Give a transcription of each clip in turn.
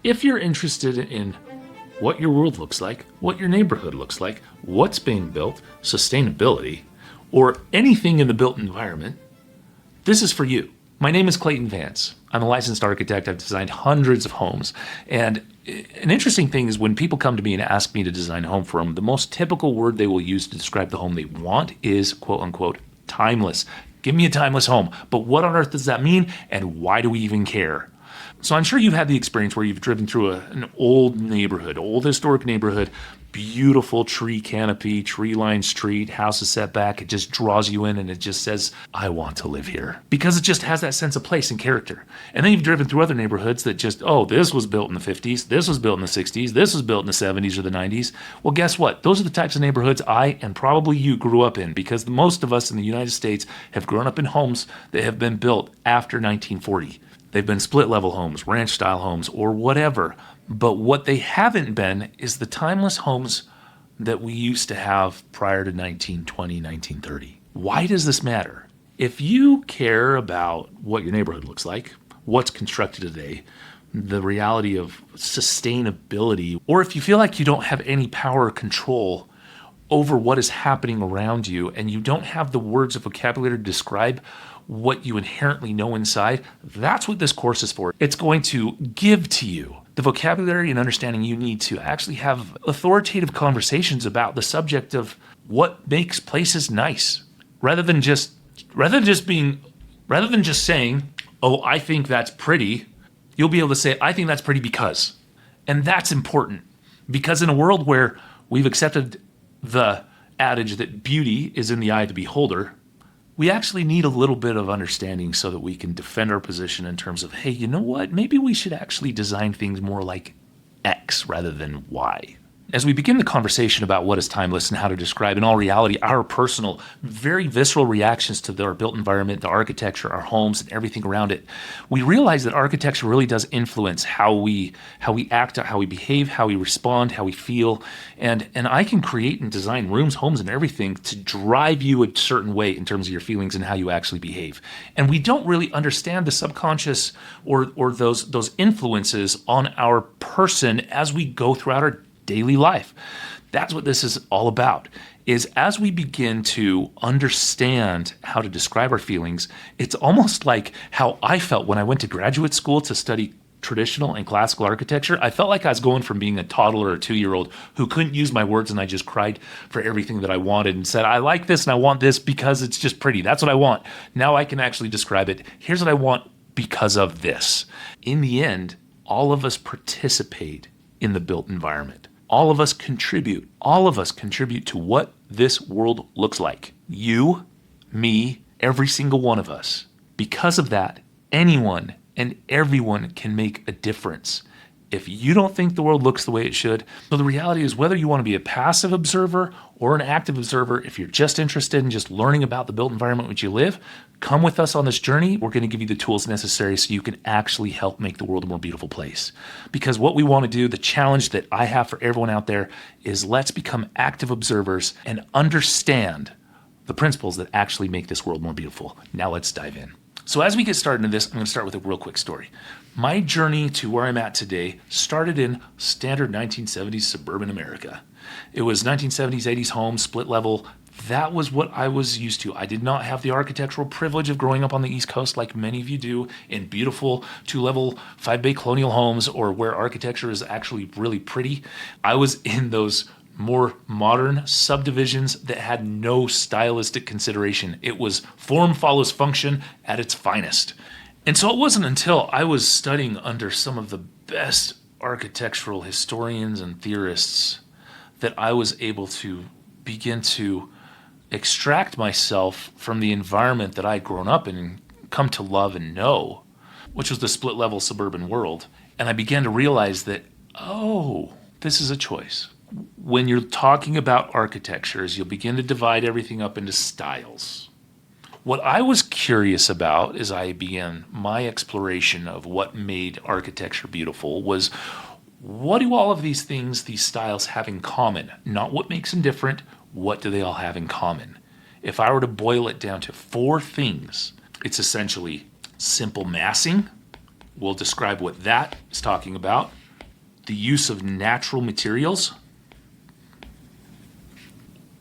If you're interested in what your world looks like, what your neighborhood looks like, what's being built, sustainability, or anything in the built environment, this is for you. My name is Clayton Vance. I'm a licensed architect. I've designed hundreds of homes. And an interesting thing is when people come to me and ask me to design a home for them, the most typical word they will use to describe the home they want is quote unquote timeless. Give me a timeless home. But what on earth does that mean? And why do we even care? So I'm sure you've had the experience where you've driven through an old neighborhood, old historic neighborhood, beautiful tree canopy, tree-lined street, house is set back. It just draws you in and it just says, I want to live here. Because it just has that sense of place and character. And then you've driven through other neighborhoods that just, oh, this was built in the 50s, this was built in the 60s, this was built in the 70s or the 90s. Well, guess what? Those are the types of neighborhoods I and probably you grew up in, because most of us in the United States have grown up in homes that have been built after 1940. They've been split-level homes, ranch-style homes, or whatever. But what they haven't been is the timeless homes that we used to have prior to 1920, 1930. Why does this matter? If you care about what your neighborhood looks like, what's constructed today, the reality of sustainability, or if you feel like you don't have any power or control over what is happening around you and you don't have the words or vocabulary to describe what you inherently know inside, that's what this course is for. It's going to give to you the vocabulary and understanding you need to actually have authoritative conversations about the subject of what makes places nice, rather than just saying, oh, I think that's pretty. You'll be able to say, I think that's pretty because. And that's important, because in a world where we've accepted the adage that beauty is in the eye of the beholder, we actually need a little bit of understanding so that we can defend our position in terms of, hey, you know what? Maybe we should actually design things more like X rather than Y. As we begin the conversation about what is timeless and how to describe, in all reality, our personal, very visceral reactions to our built environment, the architecture, our homes, and everything around it, we realize that architecture really does influence how we act, how we behave, how we respond, how we feel. And I can create and design rooms, homes, and everything to drive you a certain way in terms of your feelings and how you actually behave. And we don't really understand the subconscious or those influences on our person as we go throughout our daily life. That's what this is all about, is as we begin to understand how to describe our feelings, it's almost like how I felt when I went to graduate school to study traditional and classical architecture. I felt like I was going from being a toddler or 2-year-old who couldn't use my words and I just cried for everything that I wanted and said, I like this and I want this because it's just pretty. That's what I want. Now I can actually describe it. Here's what I want because of this. In the end, all of us participate in the built environment. All of us contribute to what this world looks like. You, me, every single one of us. Because of that, anyone and everyone can make a difference. If you don't think the world looks the way it should, so the reality is whether you want to be a passive observer or an active observer, if you're just interested in just learning about the built environment in which you live, come with us on this journey. We're going to give you the tools necessary so you can actually help make the world a more beautiful place. Because what we want to do, the challenge that I have for everyone out there, is let's become active observers and understand the principles that actually make this world more beautiful. Now let's dive in. So as we get started into this, I'm going to start with a real quick story. My journey to where I'm at today started in standard 1970s suburban America. It was 1970s, 80s homes, split level. That was what I was used to. I did not have the architectural privilege of growing up on the East Coast like many of you do in beautiful 2-level 5-bay colonial homes or where architecture is actually really pretty. I was in those more modern subdivisions that had no stylistic consideration. It was form follows function at its finest. And so it wasn't until I was studying under some of the best architectural historians and theorists that I was able to begin to extract myself from the environment that I'd grown up in and come to love and know, which was the split-level suburban world. And I began to realize that, oh, this is a choice. When you're talking about architectures, you'll begin to divide everything up into styles. What I was curious about as I began my exploration of what made architecture beautiful was, what do all of these things, these styles have in common? Not what makes them different, what do they all have in common? If I were to boil it down to 4 things, it's essentially simple massing. We'll describe what that is talking about. the use of natural materials.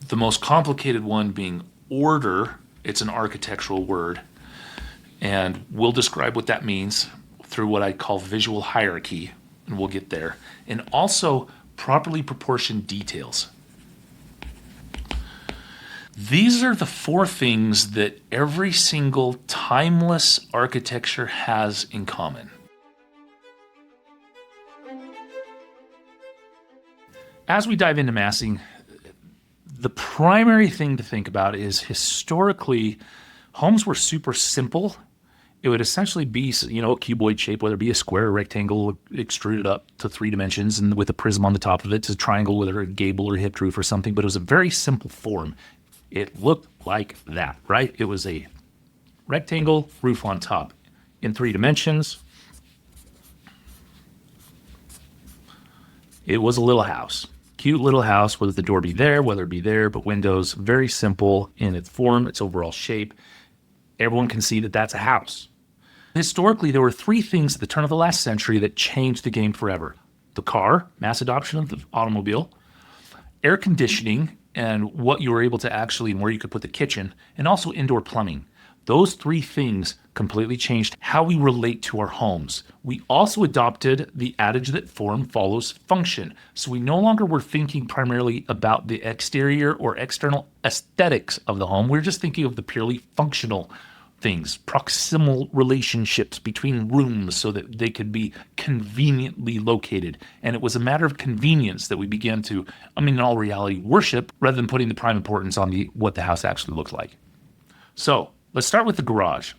The most complicated one being order. It's an architectural word. And we'll describe what that means through what I call visual hierarchy, and we'll get there. And also properly proportioned details. These are the four things that every single timeless architecture has in common. As we dive into massing, the primary thing to think about is historically, homes were super simple. It would essentially be, a cuboid shape, whether it be a square or rectangle, extruded up to 3 dimensions and with a prism on the top of it. It's a triangle, whether a gable or hipped roof or something, but it was a very simple form. It looked like that, right? It was a rectangle roof on top in 3 dimensions. It was a little house. Cute little house, whether the door be there, whether it be there, but windows, very simple in its form, its overall shape. Everyone can see that that's a house. Historically, there were 3 things at the turn of the last century that changed the game forever. The car, mass adoption of the automobile, air conditioning, and what you were able to actually, and where you could put the kitchen, and also indoor plumbing. Those 3 things completely changed how we relate to our homes. We also adopted the adage that form follows function. So we no longer were thinking primarily about the exterior or external aesthetics of the home. We're just thinking of the purely functional things, proximal relationships between rooms so that they could be conveniently located. And it was a matter of convenience that we began to, in all reality, worship rather than putting the prime importance on what the house actually looked like. So let's start with the garage.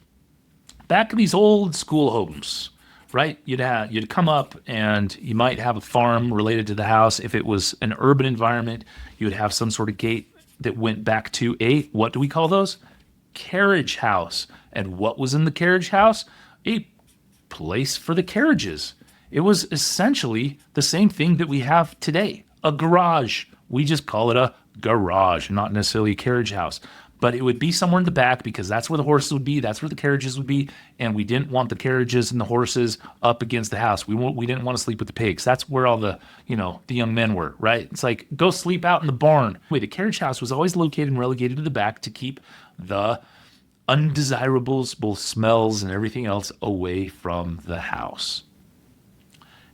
Back in these old school homes, right? You'd come up and you might have a farm related to the house. If it was an urban environment, you would have some sort of gate that went back to what do we call those? Carriage house. And what was in the carriage house? A place for the carriages. It was essentially the same thing that we have today, a garage. We just call it a garage, not necessarily a carriage house. But it would be somewhere in the back because that's where the horses would be, that's where the carriages would be, and we didn't want the carriages and the horses up against the house. We didn't want to sleep with the pigs. That's where all the young men were, right? It's like, go sleep out in the barn. The carriage house was always located and relegated to the back to keep the undesirables, both smells and everything else, away from the house.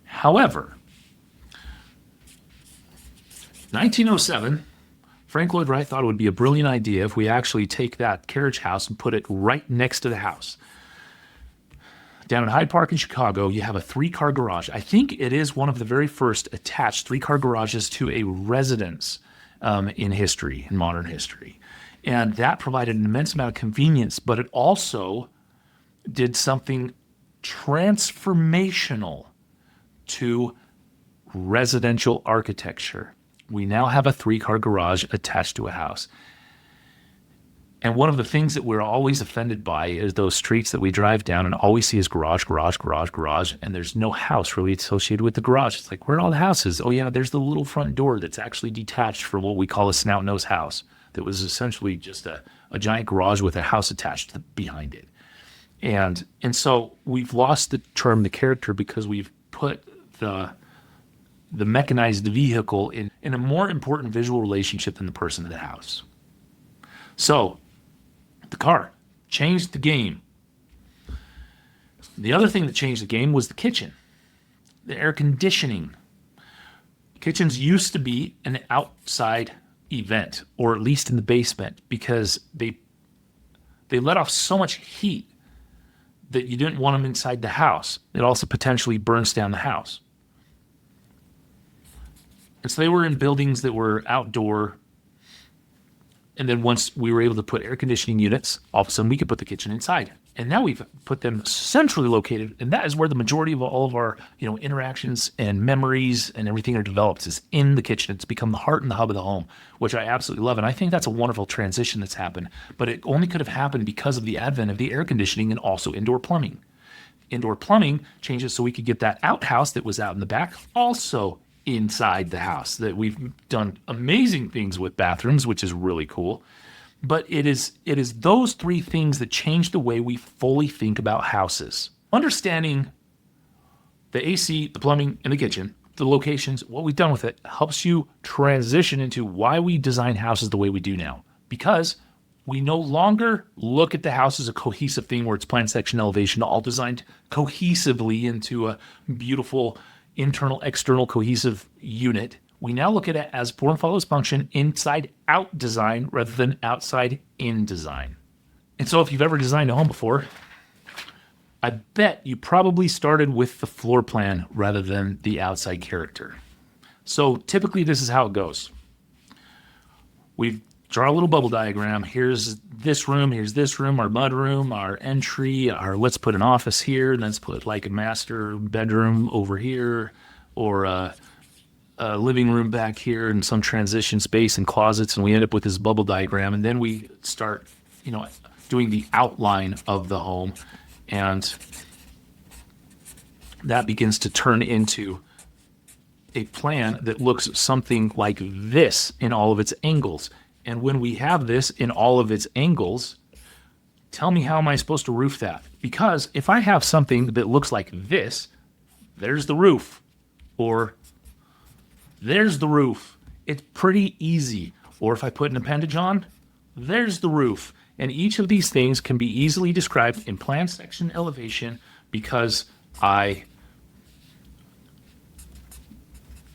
However, 1907, Frank Lloyd Wright thought it would be a brilliant idea if we actually take that carriage house and put it right next to the house. Down in Hyde Park in Chicago, you have a 3-car garage. I think it is one of the very first attached 3-car garages to a residence in modern history. And that provided an immense amount of convenience, but it also did something transformational to residential architecture. We now have a 3-car garage attached to a house. And one of the things that we're always offended by is those streets that we drive down and all we see is garage, garage, garage, garage, and there's no house really associated with the garage. It's like, where are all the houses? Oh yeah, there's the little front door that's actually detached from what we call a snout-nose house that was essentially just a giant garage with a house attached behind it. And so we've lost the charm, the character, because we've put the mechanized vehicle in a more important visual relationship than the person in the house. So the car changed the game. The other thing that changed the game was the kitchen, the air conditioning. Kitchens used to be an outside event, or at least in the basement, because they let off so much heat that you didn't want them inside the house. It also potentially burns down the house. And so they were in buildings that were outdoor. And then once we were able to put air conditioning units, all of a sudden we could put the kitchen inside. And now we've put them centrally located, and that is where the majority of all of our interactions and memories and everything are developed, is in the kitchen. It's become the heart and the hub of the home, which I absolutely love. And I think that's a wonderful transition that's happened. But it only could have happened because of the advent of the air conditioning and also indoor plumbing. Indoor plumbing changes so we could get that outhouse that was out in the back also inside the house. That we've done amazing things with bathrooms, which is really cool. But it is those 3 things that change the way we fully think about houses. Understanding the AC, the plumbing, and the kitchen the locations, what we've done with it helps you transition into why we design houses the way we do now. Because we no longer look at the house as a cohesive thing where it's plan, section, elevation, all designed cohesively into a beautiful internal, external cohesive unit. We now look at it as form follows function, inside out design rather than outside in design. And so if you've ever designed a home before, I bet you probably started with the floor plan rather than the outside character. So typically this is how it goes. We draw a little bubble diagram. Here's this room, our mud room, our entry, let's put an office here, and let's put like a master bedroom over here, or a living room back here, and some transition space and closets, and we end up with this bubble diagram. And then we start, doing the outline of the home, and that begins to turn into a plan that looks something like this in all of its angles. And when we have this in all of its angles, tell me, how am I supposed to roof that? Because if I have something that looks like this, there's the roof, or there's the roof. It's pretty easy. Or if I put an appendage on, there's the roof. And each of these things can be easily described in plan, section, elevation, because I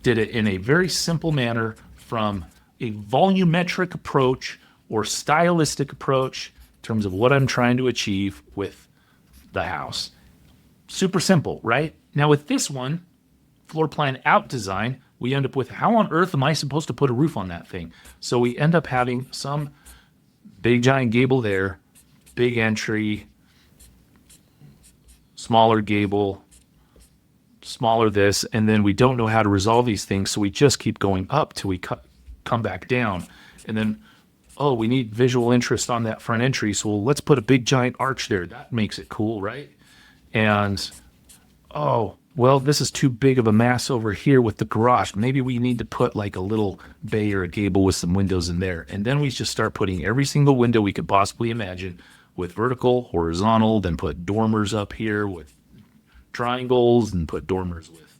did it in a very simple manner from a volumetric approach or stylistic approach in terms of what I'm trying to achieve with the house. Super simple, right? Now with this one, floor plan out design, we end up with, how on earth am I supposed to put a roof on that thing? So we end up having some big giant gable there, big entry, smaller gable, smaller this, and then we don't know how to resolve these things, so we just keep going up till we come back down. And then, oh, we need visual interest on that front entry, so let's put a big giant arch there. That makes it cool, right? And, oh, well, this is too big of a mass over here with the garage. Maybe we need to put like a little bay or a gable with some windows in there. And then we just start putting every single window we could possibly imagine with vertical, horizontal, then put dormers up here with triangles, and put dormers with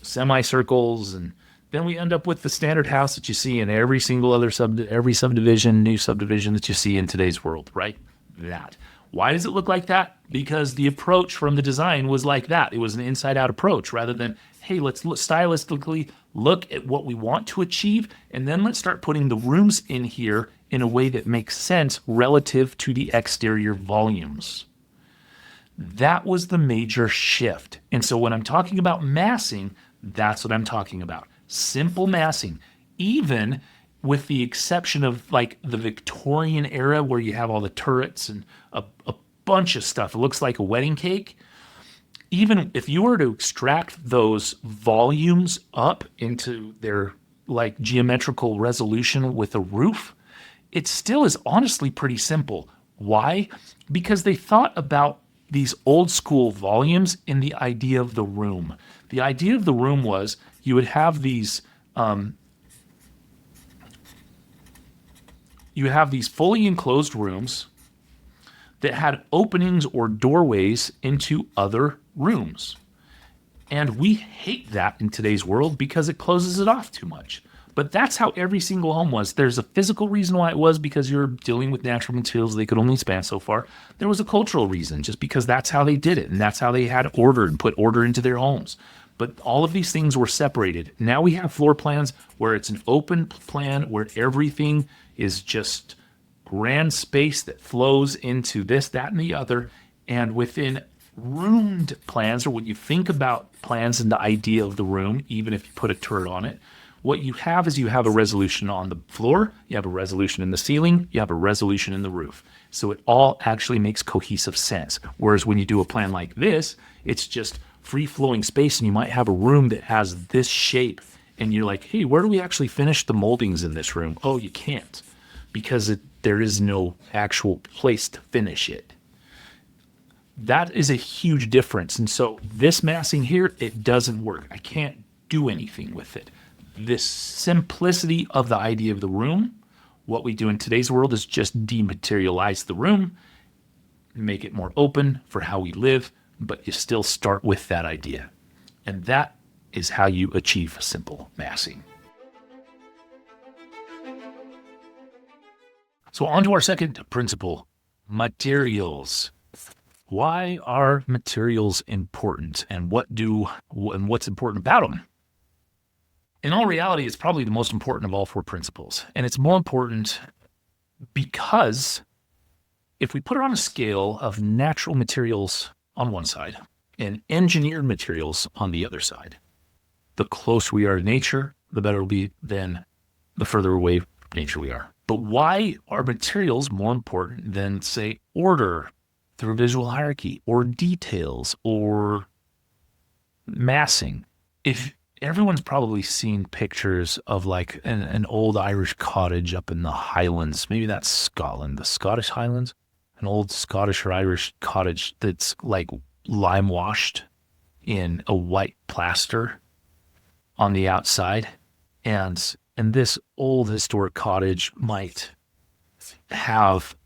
semicircles. And then we end up with the standard house that you see in every single other every subdivision, new subdivision that you see in today's world, right? That. Why does it look like that? Because the approach from the design was like that. It was an inside-out approach rather than, hey, let's stylistically look at what we want to achieve, and then let's start putting the rooms in here in a way that makes sense relative to the exterior volumes. That was the major shift. And so when I'm talking about massing, that's what I'm talking about. Simple massing, even with the exception of like the Victorian era where you have all the turrets and a bunch of stuff. It looks like a wedding cake. Even if you were to extract those volumes up into their like geometrical resolution with a roof, it still is honestly pretty simple. Why? Because they thought about these old school volumes in the idea of the room. The idea of the room was you would have these fully enclosed rooms that had openings or doorways into other rooms. And we hate that in today's world because it closes it off too much. But that's how every single home was. There's a physical reason why it was, because you're dealing with natural materials. They could only span so far. There was a cultural reason, just because that's how they did it. And that's how they had order and put order into their homes. But all of these things were separated. Now we have floor plans where it's an open plan, where everything is just grand space that flows into this, that, and the other. And within roomed plans, or when you think about plans and the idea of the room, even if you put a turret on it, what you have is you have a resolution on the floor, you have a resolution in the ceiling, you have a resolution in the roof. So it all actually makes cohesive sense. Whereas when you do a plan like this, it's just free-flowing space, and you might have a room that has this shape, and you're like, hey, where do we actually finish the moldings in this room? Oh, you can't, because there is no actual place to finish it. That is a huge difference. And so this massing here, it doesn't work. I can't do anything with it. This simplicity of the idea of the room, what we do in today's world is just dematerialize the room, make it more open for how we live, but you still start with that idea. And that is how you achieve simple massing. So on to our second principle, materials. Why are materials important, and what's important about them? In all reality, it's probably the most important of all four principles. And it's more important because if we put it on a scale of natural materials on one side and engineered materials on the other side, the closer we are to nature, the better it'll be than the further away from nature we are. But why are materials more important than, say, order through visual hierarchy or details or massing? If everyone's probably seen pictures of like an old Irish cottage up in the Highlands, maybe that's Scotland, the Scottish Highlands, an old Scottish or Irish cottage that's like lime washed in a white plaster on the outside. And this old historic cottage might have,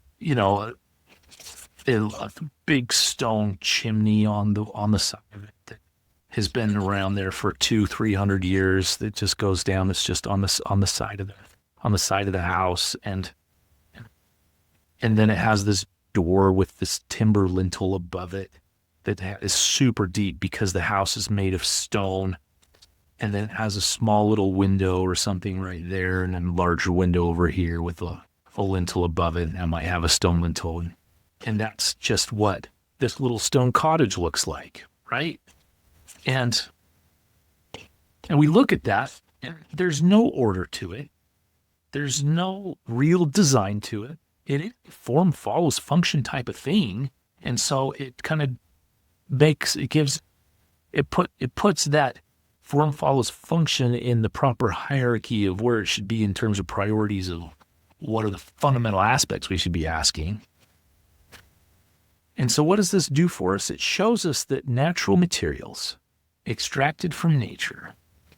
a big stone chimney on the side of it that has been around there for 200-300 years. That just goes down. It's just on the side of the house, and then it has this door with this timber lintel above it that is super deep because the house is made of stone. And then it has a small little window or something right there, and then a larger window over here with a lintel above it. And I might have a stone lintel. And that's just what this little stone cottage looks like, right? And we look at that, and there's no order to it. There's no real design to it. It is a form follows function type of thing. And so it kind of puts that form follows function in the proper hierarchy of where it should be in terms of priorities of what are the fundamental aspects we should be asking. And so what does this do for us? It shows us that natural materials extracted from nature,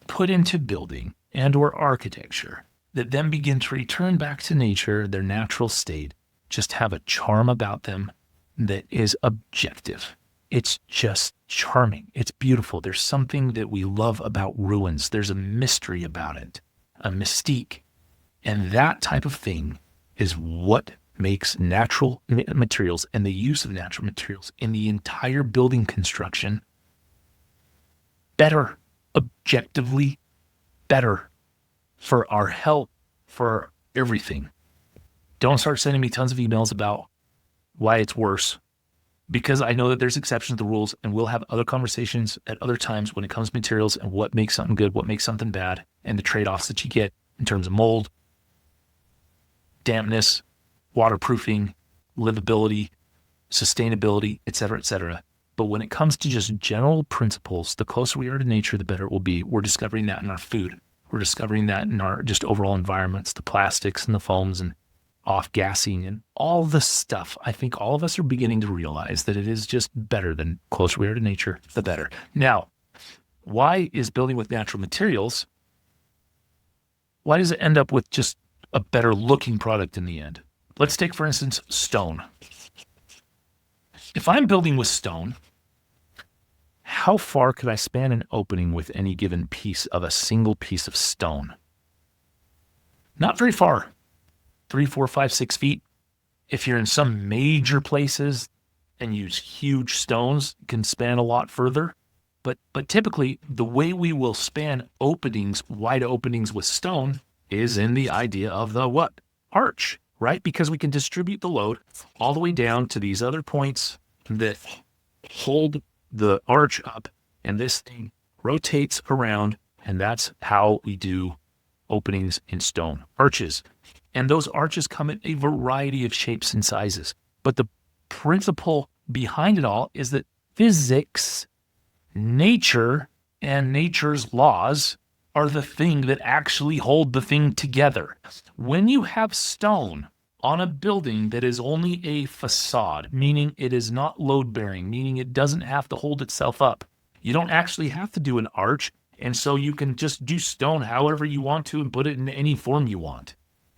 put into building and or architecture, that then begin to return back to nature, their natural state, just have a charm about them that is objective. It's just charming. It's beautiful. There's something that we love about ruins. There's a mystery about it, a mystique. And that type of thing is what makes natural materials and the use of natural materials in the entire building construction better, objectively better for our health, for everything. Don't start sending me tons of emails about why it's worse, because I know that there's exceptions to the rules, and we'll have other conversations at other times when it comes to materials and what makes something good, what makes something bad, and the trade-offs that you get in terms of mold, dampness, waterproofing, livability, sustainability, et cetera, et cetera. But when it comes to just general principles, the closer we are to nature, the better it will be. We're discovering that in our food. We're discovering that in our just overall environments, the plastics and the foams and off-gassing and all the stuff. I think all of us are beginning to realize that it is just better. The closer we are to nature, the better. Now, why is building with natural materials, why does it end up with just a better looking product in the end? Let's take, for instance, stone. If I'm building with stone, how far could I span an opening with any given piece of a single piece of stone? Not very far. 3, 4, 5, 6 feet. If you're in some major places and use huge stones, it can span a lot further. But typically, the way we will span openings, wide openings with stone, is in the idea of the what? Arch, right? Because we can distribute the load all the way down to these other points that hold the arch up, and this thing rotates around, and that's how we do openings in stone, arches. And those arches come in a variety of shapes and sizes. But the principle behind it all is that physics, nature, and nature's laws are the thing that actually hold the thing together. When you have stone on a building that is only a facade, meaning it is not load-bearing, meaning it doesn't have to hold itself up, you don't actually have to do an arch, and so you can just do stone however you want to and put it in any form you want.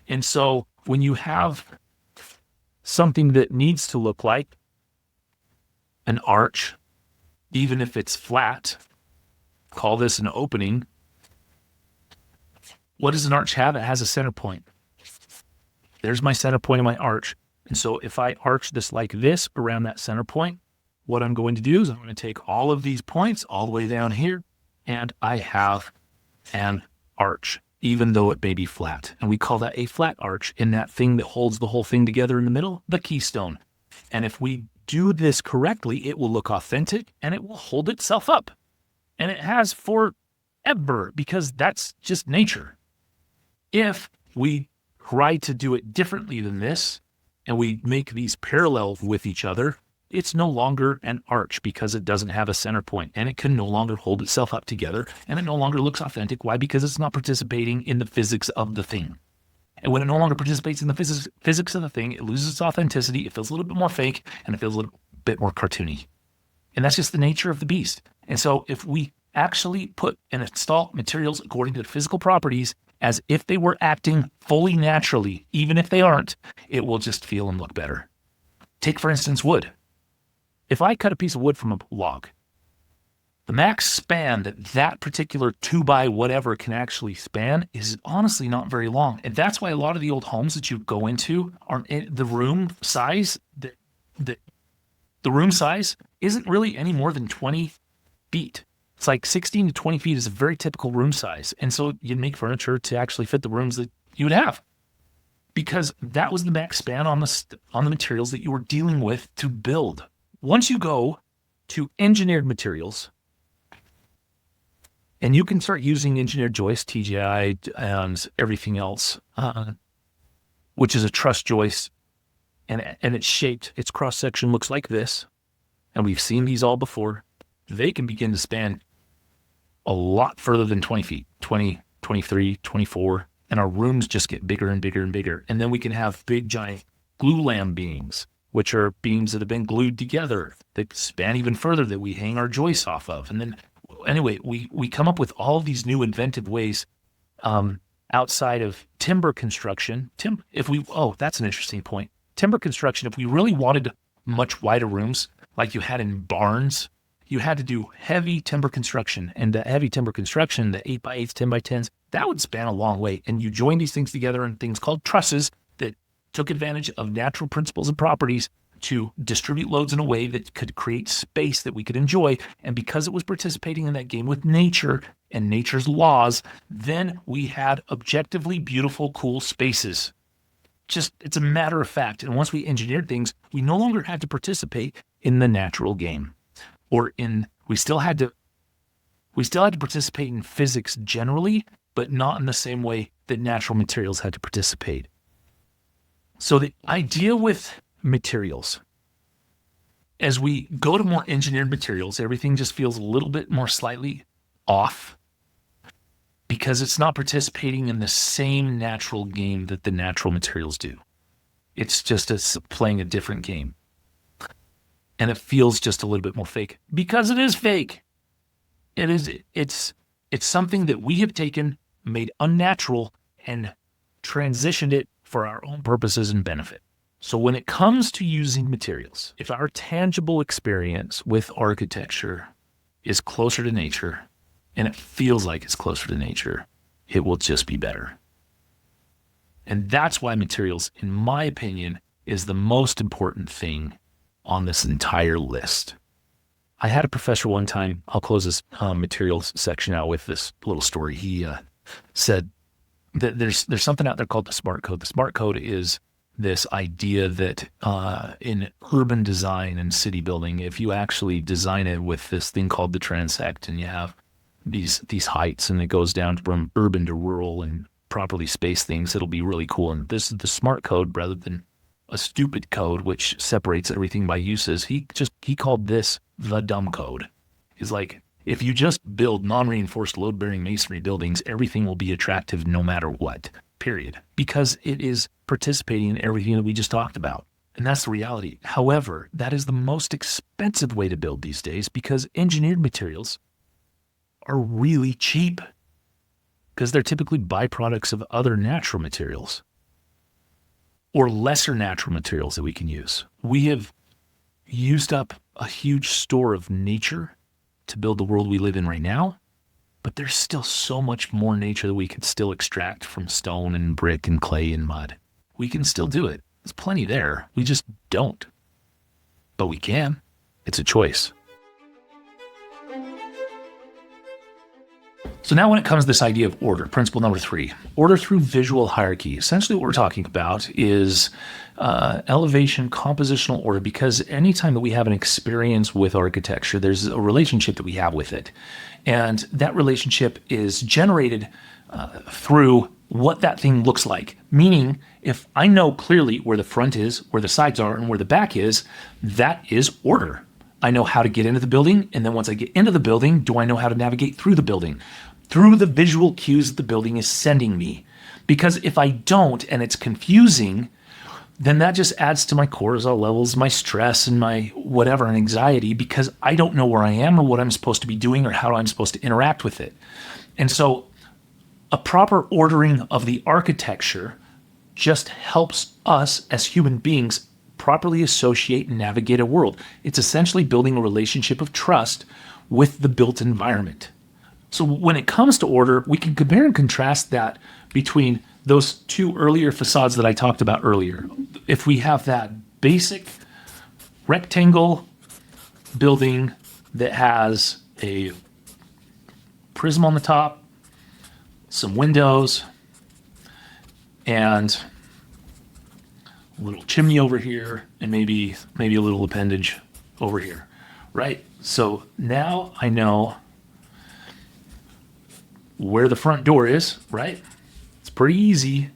And so when you have something that needs to look like an arch, even if it's flat, call this an opening. What does an arch have? It has a center point. There's my center point of my arch. And so if I arch this like this around that center point, what I'm going to do is I'm going to take all of these points all the way down here, and I have an arch, even though it may be flat. And we call that a flat arch, in that thing that holds the whole thing together in the middle, the keystone. And if we do this correctly, it will look authentic and it will hold itself up. And it has forever, because that's just nature. If we try to do it differently than this, and we make these parallel with each other, it's no longer an arch because it doesn't have a center point, and it can no longer hold itself up together, and it no longer looks authentic. Why? Because it's not participating in the physics of the thing. And when it no longer participates in the physics of the thing, it loses its authenticity, it feels a little bit more fake, and it feels a little bit more cartoony. And that's just the nature of the beast. And so if we actually put and install materials according to the physical properties as if they were acting fully naturally, even if they aren't, it will just feel and look better. Take, for instance, wood. If I cut a piece of wood from a log, the max span that that particular 2x whatever can actually span is honestly not very long. And that's why a lot of the old homes that you go into are the room size, the room size isn't really any more than 20 feet. It's like 16 to 20 feet is a very typical room size. And so you'd make furniture to actually fit the rooms that you would have, because that was the max span on the materials that you were dealing with to build. Once you go to engineered materials, and you can start using engineered joist, TGI, and everything else, which is a truss joist, and it's shaped, its cross-section looks like this, and we've seen these all before. They can begin to span a lot further than 20 feet, 20, 23, 24, and our rooms just get bigger and bigger and bigger. And then we can have big, giant glulam beams, which are beams that have been glued together that span even further, that we hang our joists off of. And then, anyway, we come up with all these new inventive ways outside of timber construction. That's an interesting point. Timber construction, if we really wanted much wider rooms, like you had in barns, you had to do heavy timber construction. And the heavy timber construction, the 8x8s, 10x10s, that would span a long way. And you join these things together in things called trusses that took advantage of natural principles and properties to distribute loads in a way that could create space that we could enjoy. And because it was participating in that game with nature and nature's laws, then we had objectively beautiful, cool spaces. Just, it's a matter of fact. And once we engineered things, we no longer had to participate in the natural game. We still had to participate in physics generally, but not in the same way that natural materials had to participate. So the idea with materials, as we go to more engineered materials, everything just feels a little bit more slightly off, because it's not participating in the same natural game that the natural materials do. It's just playing a different game. And it feels just a little bit more fake, because it is fake. It's something that we have taken, made unnatural, and transitioned it for our own purposes and benefit. So when it comes to using materials, if our tangible experience with architecture is closer to nature, and it feels like it's closer to nature, it will just be better. And that's why materials, in my opinion, is the most important thing on this entire list. I had a professor one time, I'll close this materials section out with this little story. He said that there's something out there called the SMART code. The SMART code is this idea that in urban design and city building, if you actually design it with this thing called the transect, and you have these heights, and it goes down from urban to rural and properly spaced things, it'll be really cool. And this is the SMART code rather than a stupid code which separates everything by uses. He called this the dumb code. He's like, if you just build non-reinforced load-bearing masonry buildings, everything will be attractive no matter what, period. Because it is participating in everything that we just talked about. And that's the reality. However, that is the most expensive way to build these days, because engineered materials are really cheap, because they're typically byproducts of other natural materials or lesser natural materials that we can use. We have used up a huge store of nature to build the world we live in right now, But there's still so much more nature that we could still extract from stone and brick and clay and mud. We can still do it. There's plenty there. We just don't. But we can. It's a choice. So now when it comes to this idea of order, principle number 3, order through visual hierarchy. Essentially what we're talking about is elevation, compositional order, because anytime that we have an experience with architecture, there's a relationship that we have with it. And that relationship is generated through what that thing looks like. Meaning, if I know clearly where the front is, where the sides are, and where the back is, that is order. I know how to get into the building, and then once I get into the building, do I know how to navigate through the building? Through the visual cues that the building is sending me. Because if I don't, and it's confusing, then that just adds to my cortisol levels, my stress, and my whatever, and anxiety, because I don't know where I am or what I'm supposed to be doing or how I'm supposed to interact with it. And so a proper ordering of the architecture just helps us as human beings properly associate and navigate a world. It's essentially building a relationship of trust with the built environment. So when it comes to order, we can compare and contrast that between those 2 earlier facades that I talked about earlier. If we have that basic rectangle building that has a prism on the top, some windows, and a little chimney over here, and maybe a little appendage over here, right? So now I know where the front door is, right? It's pretty easy.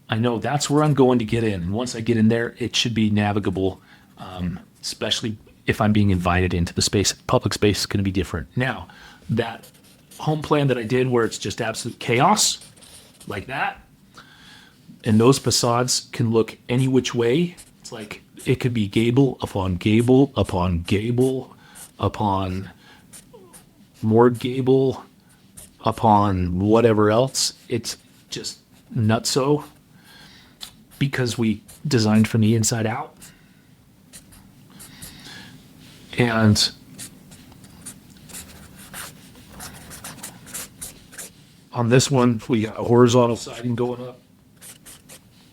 I know that's where I'm going to get in. And once I get in there, it should be navigable, especially if I'm being invited into the space. Public space is going to be different. Now, that home plan that I did where it's just absolute chaos, like that, and those facades can look any which way. It's like it could be gable upon gable upon gable upon more gable upon whatever else. It's just nutso because we designed from the inside out. And on this one, we got horizontal siding going up,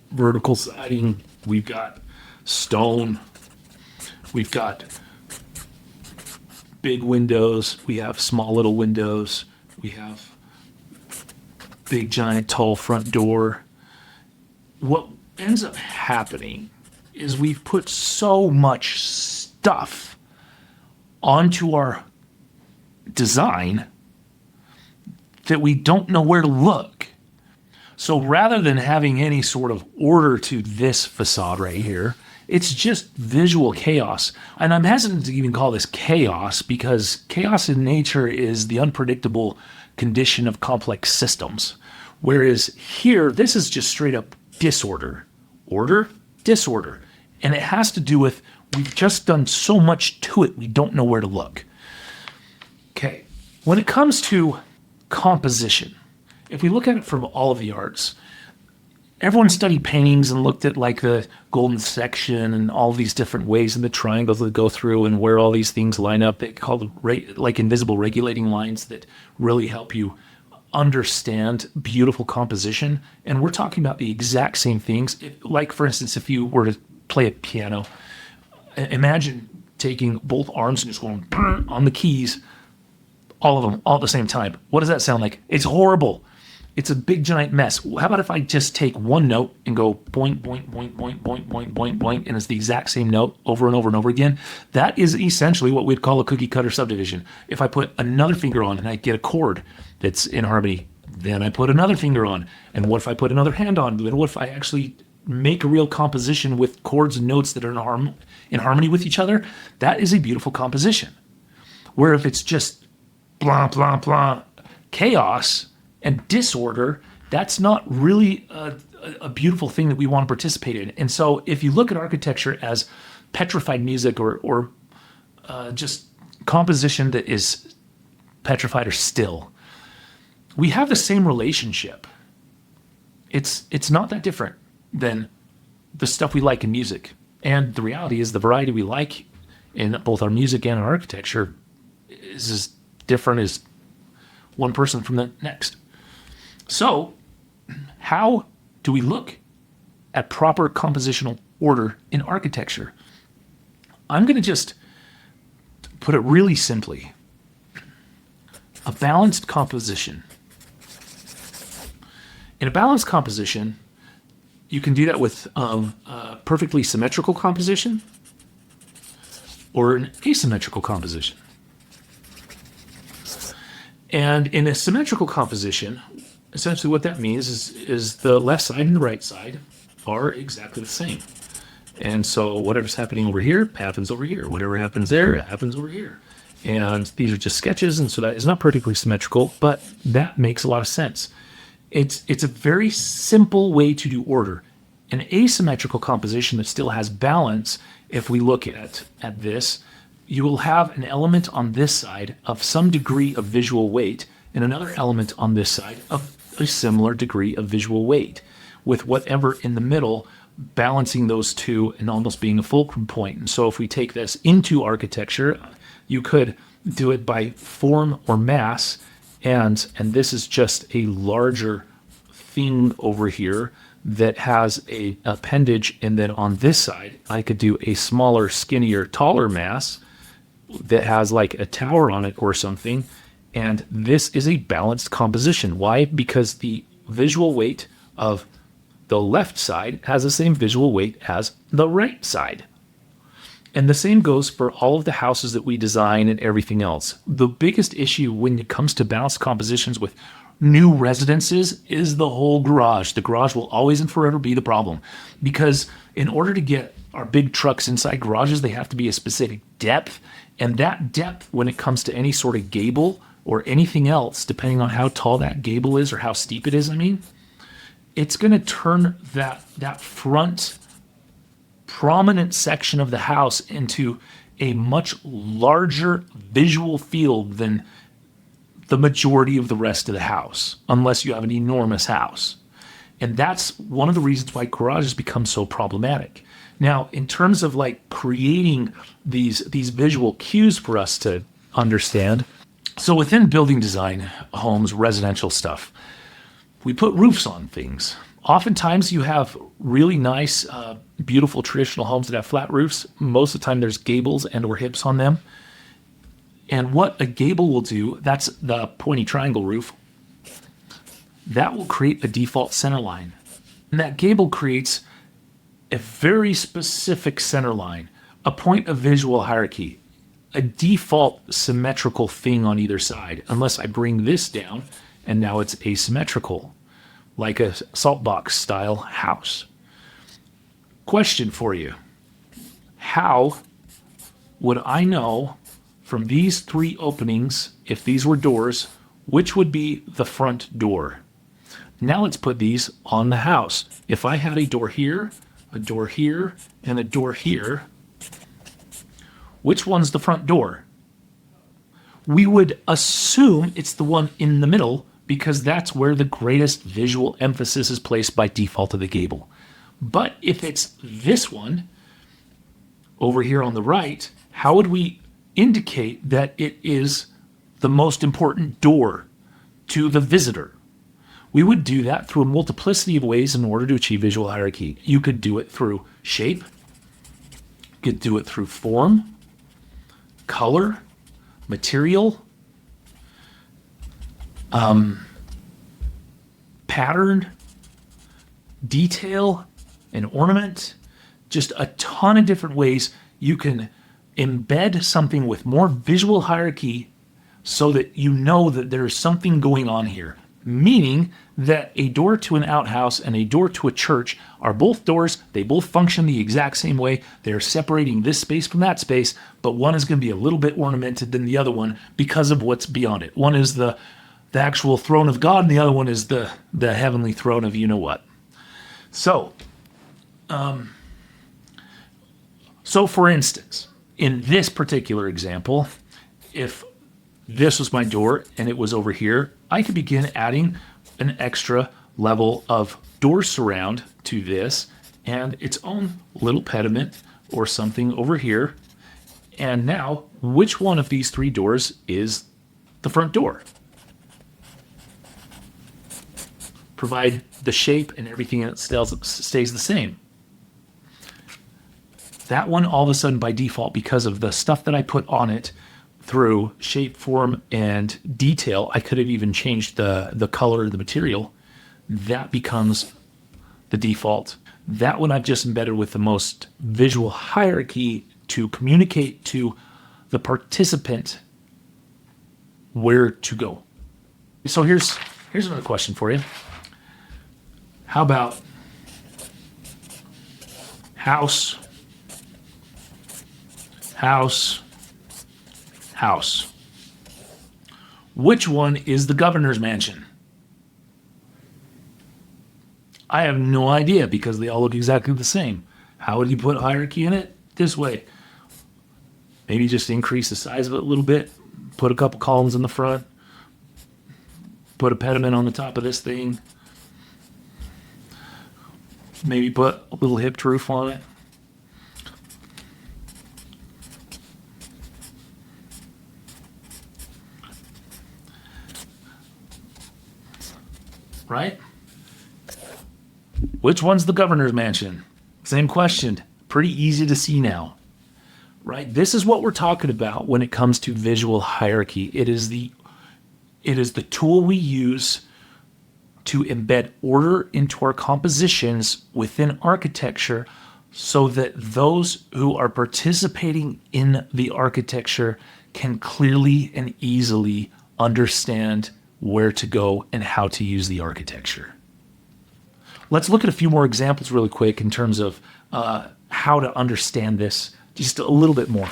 vertical siding, we've got stone, we've got big windows, we have small little windows, we have big giant tall front door. What ends up happening is we've put so much stuff onto our design that we don't know where to look. So rather than having any sort of order to this facade right here, it's just visual chaos. And I'm hesitant to even call this chaos because chaos in nature is the unpredictable condition of complex systems. Whereas here, this is just straight up disorder. Order, disorder. And it has to do with we've just done so much to it, we don't know where to look. Okay, when it comes to composition, if we look at it from all of the arts, everyone studied paintings and looked at like the golden section and all these different ways and the triangles that go through and where all these things line up. They call like invisible regulating lines that really help you understand beautiful composition. And we're talking about the exact same things. Like, for instance, if you were to play a piano, imagine taking both arms and just going on the keys, all of them, all at the same time. What does that sound like? It's horrible. It's a big giant mess. How about if I just take one note and go boink, boink, boink, boink, boink, boink, boink, boink, and it's the exact same note over and over and over again? That is essentially what we'd call a cookie cutter subdivision. If I put another finger on and I get a chord that's in harmony, then I put another finger on. And what if I put another hand on? Then what if I actually make a real composition with chords and notes that are in harmony with each other? That is a beautiful composition. Where if it's just blah, blah, blah, chaos and disorder, that's not really a beautiful thing that we want to participate in. And so if you look at architecture as petrified music or just composition that is petrified or still, we have the same relationship. It's not that different than the stuff we like in music. And the reality is the variety we like in both our music and our architecture is as different as one person from the next. So, how do we look at proper compositional order in architecture? I'm going to just put it really simply. A balanced composition. In a balanced composition, you can do that with a perfectly symmetrical composition or an asymmetrical composition. And in a symmetrical composition, essentially what that means is the left side and the right side are exactly the same. And so whatever's happening over here happens over here. Whatever happens there happens over here. And these are just sketches, and so that is not perfectly symmetrical, but that makes a lot of sense. It's a very simple way to do order. An asymmetrical composition that still has balance, if we look at this, you will have an element on this side of some degree of visual weight and another element on this side of a similar degree of visual weight, with whatever in the middle balancing those two and almost being a fulcrum point. And so if we take this into architecture, you could do it by form or mass, and this is just a larger thing over here that has a appendage, and then on this side I could do a smaller, skinnier, taller mass that has like a tower on it or something, and this is a balanced composition. Why? Because the visual weight of the left side has the same visual weight as the right side. And the same goes for all of the houses that we design and everything else. The biggest issue when it comes to balanced compositions with new residences is the whole garage. The garage will always and forever be the problem, because in order to get our big trucks inside garages, they have to be a specific depth. And that depth, when it comes to any sort of gable or anything else, depending on how tall that gable is or how steep it is, it's going to turn that front prominent section of the house into a much larger visual field than the majority of the rest of the house, unless you have an enormous house. And that's one of the reasons why garages become so problematic. Now, in terms of like creating these visual cues for us to understand, so within building design, homes, residential stuff, we put roofs on things. Oftentimes you have really nice, beautiful traditional homes that have flat roofs. Most of the time there's gables and or hips on them. And what a gable will do, that's the pointy triangle roof, that will create a default center line. And that gable creates a very specific center line, a point of visual hierarchy, a default symmetrical thing on either side, unless I bring this down and now it's asymmetrical, like a salt box style house. Question for you. How would I know from these three openings, if these were doors, which would be the front door? Now let's put these on the house. If I had a door here, and a door here, which one's the front door? We would assume it's the one in the middle, because that's where the greatest visual emphasis is placed by default of the gable. But if it's this one over here on the right, how would we indicate that it is the most important door to the visitor? We would do that through a multiplicity of ways in order to achieve visual hierarchy. You could do it through shape, you could do it through form, color, material, pattern, detail, and ornament. Just a ton of different ways you can embed something with more visual hierarchy so that you know that there's something going on here. Meaning that a door to an outhouse and a door to a church are both doors. They both function the exact same way. They're separating this space from that space, but one is going to be a little bit ornamented than the other one because of what's beyond it. One is the actual throne of God, and the other one is the heavenly throne of you know what. So for instance, in this particular example, if this was my door and it was over here, I could begin adding an extra level of door surround to this and its own little pediment or something over here. And now, which one of these three doors is the front door? provide the shape and everything else stays the same. That one, all of a sudden, by default, because of the stuff that I put on it through shape, form, and detail, I could have even changed the color of the material. That becomes the default. That one I've just embedded with the most visual hierarchy to communicate to the participant where to go. So here's another question for you. How about house, house, house? Which one is the governor's mansion? I have no idea because they all look exactly the same. How would you put hierarchy in it? This way. Maybe just increase the size of it a little bit, put a couple columns in the front, put a pediment on the top of this thing, maybe put a little hipped roof on it. Right? Which one's the governor's mansion? Same question. Pretty easy to see now. Right? This is what we're talking about when it comes to visual hierarchy. It is the tool we use to embed order into our compositions within architecture so that those who are participating in the architecture can clearly and easily understand where to go and how to use the architecture. Let's look at a few more examples really quick in terms of how to understand this just a little bit more.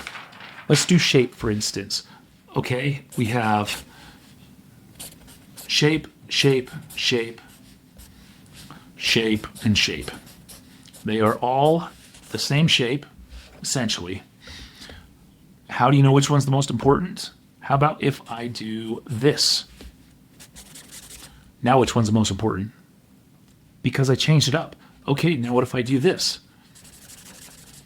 Let's do shape, for instance. Okay, we have shape, shape, shape, shape, and shape. They are all the same shape, essentially. How do you know which one's the most important? How about if I do this? Now which one's the most important? Because I changed it up. Okay, now what if I do this?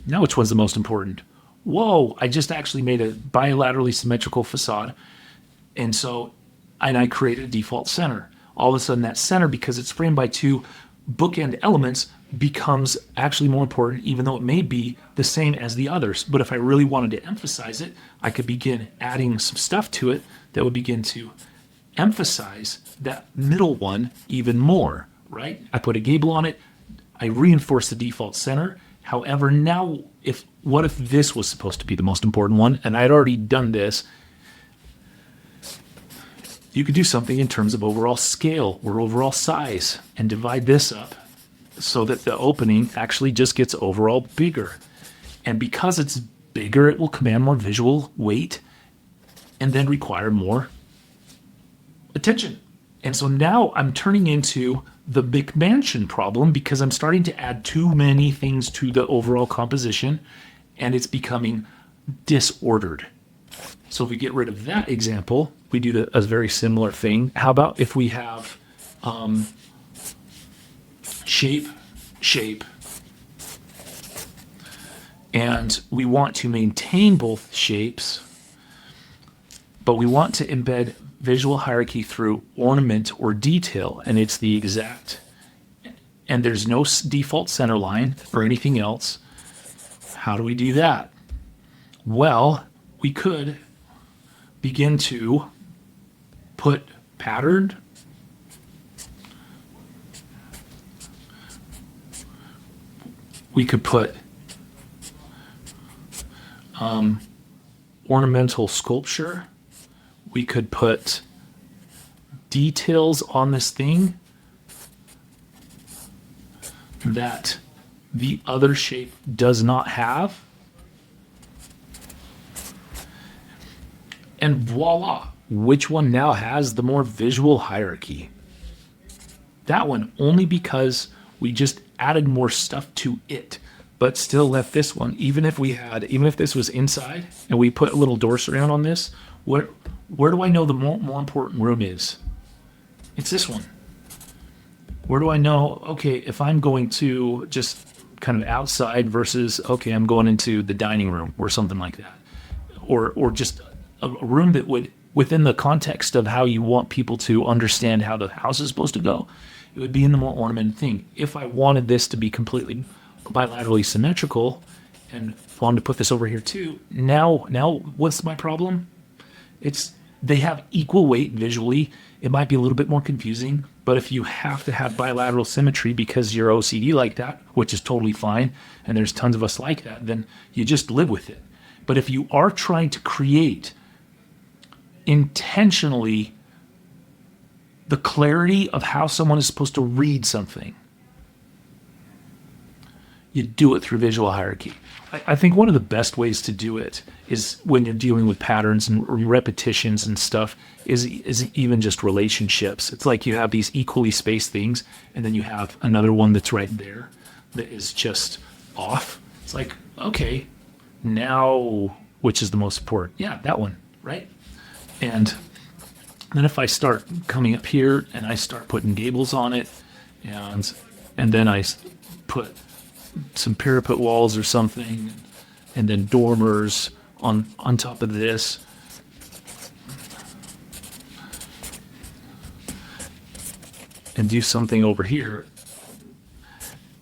Now which one's the most important? Whoa, I just actually made a bilaterally symmetrical facade. And I created a default center. All of a sudden that center, because it's framed by two bookend elements, becomes actually more important, even though it may be the same as the others. But if I really wanted to emphasize it, I could begin adding some stuff to it that would begin to emphasize that middle one even more, right? I put a gable on it. I reinforce the default center. However, now what if this was supposed to be the most important one and I had already done this? You could do something in terms of overall scale or overall size and divide this up so that the opening actually just gets overall bigger. And because it's bigger, it will command more visual weight and then require more attention. And so now I'm turning into the McMansion problem because I'm starting to add too many things to the overall composition and it's becoming disordered. So if we get rid of that example, we do a very similar thing. How about if we have shape, shape, and we want to maintain both shapes, but we want to embed visual hierarchy through ornament or detail, and it's the exact, and there's no default center line or anything else. How do we do that? Well, we could begin to put patterned we could put ornamental sculpture. We could put details on this thing that the other shape does not have. And voila, which one now has the more visual hierarchy? That one, only because we just added more stuff to it, but still left this one. Even if this was inside and we put a little door surround on this, where do I know the more important room is? It's this one. Where do I know, okay, if I'm going to just kind of outside versus, okay, I'm going into the dining room or something like that. Or just a room that would, within the context of how you want people to understand how the house is supposed to go, it would be in the more ornamented thing. If I wanted this to be completely bilaterally symmetrical and wanted to put this over here too, now what's my problem? It's they have equal weight visually. It might be a little bit more confusing, but if you have to have bilateral symmetry because you're OCD like that, which is totally fine, and there's tons of us like that, then you just live with it. But if you are trying to create intentionally the clarity of how someone is supposed to read something, you do it through visual hierarchy. I think one of the best ways to do it is when you're dealing with patterns and repetitions and stuff is even just relationships. It's like you have these equally spaced things, and then you have another one that's right there that is just off. It's like, okay, now which is the most important? Yeah, that one, right? And then if I start coming up here and I start putting gables on it, and then I put some parapet walls or something, and then dormers on top of this, and do something over here,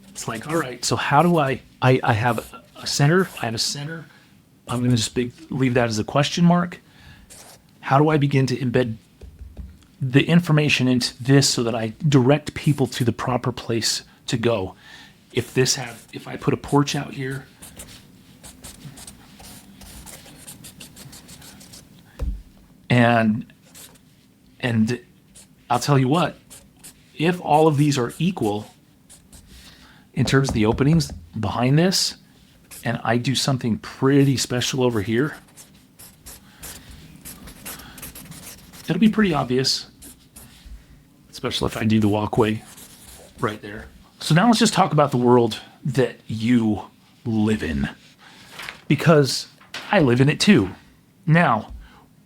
it's like, all right, so how do I have a center, I'm going to just leave that as a question mark. How do I begin to embed the information into this so that I direct people to the proper place to go? If I put a porch out here, and I'll tell you what, if all of these are equal in terms of the openings behind this, and I do something pretty special over here, it'll be pretty obvious, especially if I do the walkway right there. So now let's just talk about the world that you live in, because I live in it too. Now,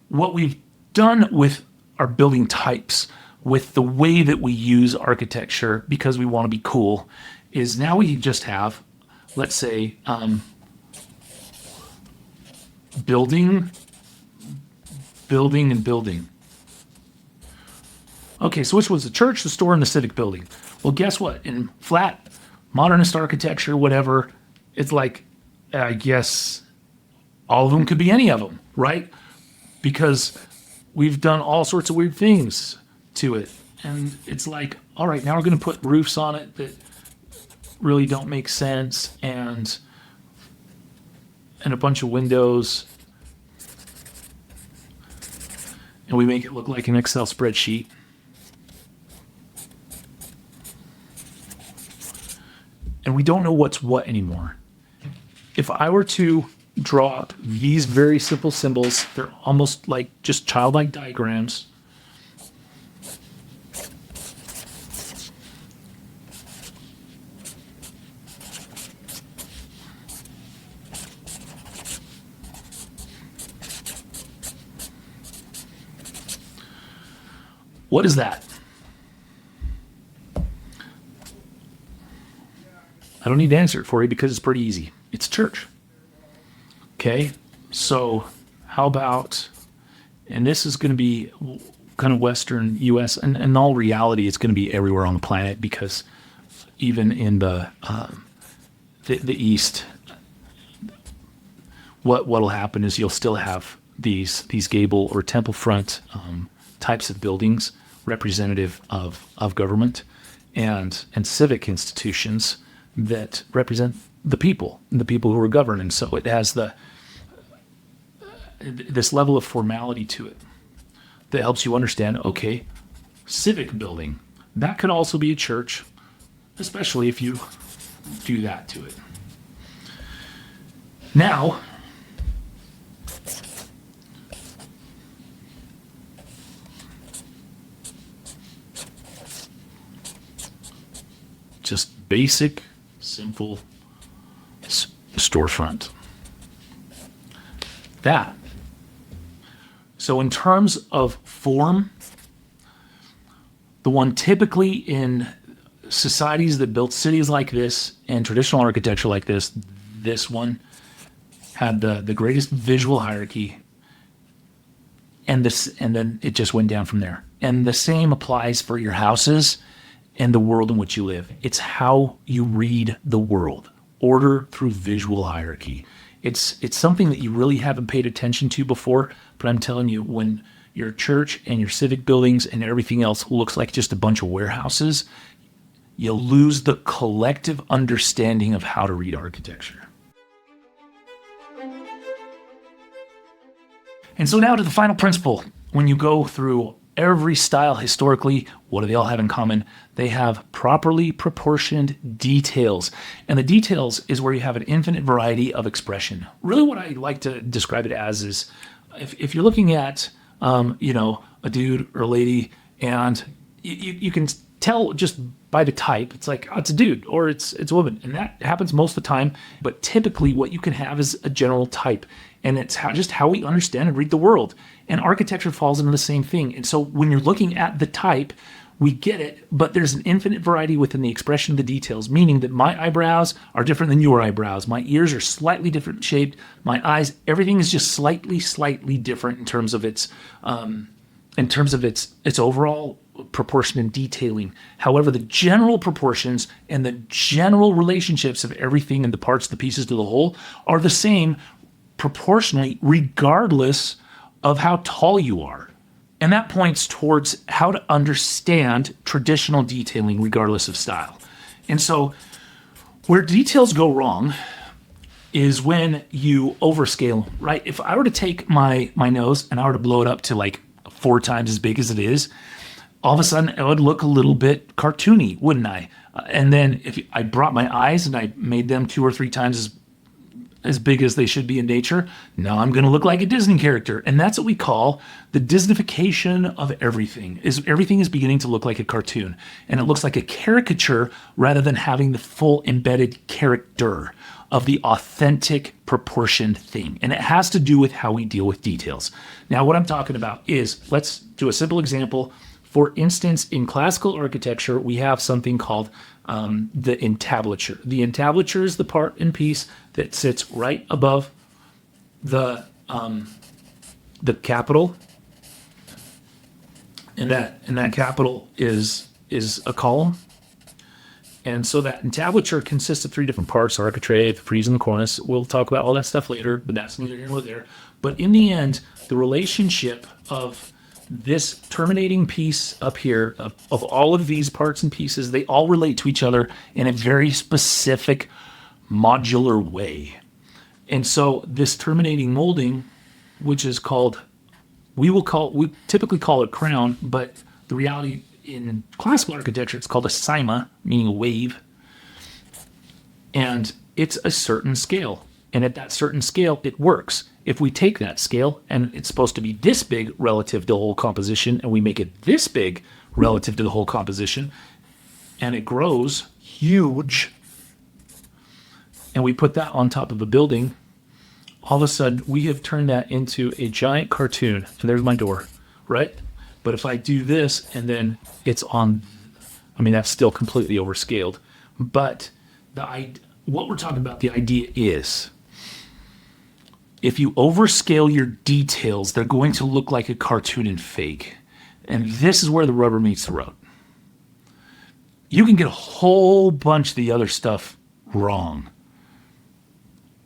what we've done with our building types, with the way that we use architecture because we want to be cool, is now we just have, let's say, building, and building. Okay, so which was the church, the store, and the civic building? Well, guess what? In flat, modernist architecture, whatever, it's like, I guess all of them could be any of them, right? Because we've done all sorts of weird things to it. And it's like, all right, now we're going to put roofs on it that really don't make sense, and a bunch of windows. And we make it look like an Excel spreadsheet. And we don't know what's what anymore. If I were to draw these very simple symbols, they're almost like just childlike diagrams. What is that? I don't need to answer it for you because it's pretty easy. It's church. Okay, so how about, and this is going to be kind of Western U.S., and in all reality, it's going to be everywhere on the planet, because even in the East, what'll happen is you'll still have these gable or temple front types of buildings representative of government and civic institutions that represent the people who are governed. And so it has this level of formality to it that helps you understand, okay, civic building, that could also be a church, especially if you do that to it. Now, just basic, simple storefront. That. So in terms of form, the one typically in societies that built cities like this and traditional architecture like this one had the greatest visual hierarchy, and then it just went down from there. And the same applies for your houses and the world in which you live. It's how you read the world. Order through visual hierarchy. It's something that you really haven't paid attention to before, but I'm telling you, when your church and your civic buildings and everything else looks like just a bunch of warehouses, you'll lose the collective understanding of how to read architecture. And so now to the final principle. When you go through every style historically, what do they all have in common? They have properly proportioned details. And the details is where you have an infinite variety of expression. Really what I like to describe it as is, if you're looking at, a dude or a lady, and you can tell just by the type, it's like, oh, it's a dude or it's a woman. And that happens most of the time. But typically what you can have is a general type. And it's just how we understand and read the world. And architecture falls into the same thing. And so when you're looking at the type, we get it, but there's an infinite variety within the expression of the details, meaning that my eyebrows are different than your eyebrows. My ears are slightly different shaped. My eyes, everything is just slightly different in terms of its overall proportion and detailing. However, the general proportions and the general relationships of everything and the parts, the pieces to the whole are the same proportionally, regardless of how tall you are. And that points towards how to understand traditional detailing regardless of style. And so where details go wrong is when you overscale, right? If I were to take my nose and I were to blow it up to like 4 times as big as it is, all of a sudden it would look a little bit cartoony, wouldn't I? And then if I brought my eyes and I made them 2 or 3 times as big as they should be in nature, now I'm going to look like a Disney character. And that's what we call the Disneyfication of everything. Everything is beginning to look like a cartoon. And it looks like a caricature rather than having the full embedded character of the authentic proportioned thing. And it has to do with how we deal with details. Now, what I'm talking about is, let's do a simple example. For instance, in classical architecture, we have something called the entablature. The entablature is the part and piece that sits right above the capital, and that capital is a column. And so that entablature consists of 3 different parts: architrave, the frieze, and the cornice. We'll talk about all that stuff later, but that's neither here nor there. But in the end, the relationship of this terminating piece up here, of all of these parts and pieces, they all relate to each other in a very specific modular way. And so this terminating molding, which is called, we typically call it crown, but the reality in classical architecture, it's called a cyma, meaning a wave. And it's a certain scale. And at that certain scale, it works. If we take that scale and it's supposed to be this big relative to the whole composition, and we make it this big relative to the whole composition, and it grows huge, and we put that on top of a building, all of a sudden we have turned that into a giant cartoon. And there's my door, right? But if I do this and then it's on, that's still completely overscaled. But what we're talking about, the idea is, if you overscale your details, they're going to look like a cartoon and fake. And this is where the rubber meets the road. You can get a whole bunch of the other stuff wrong.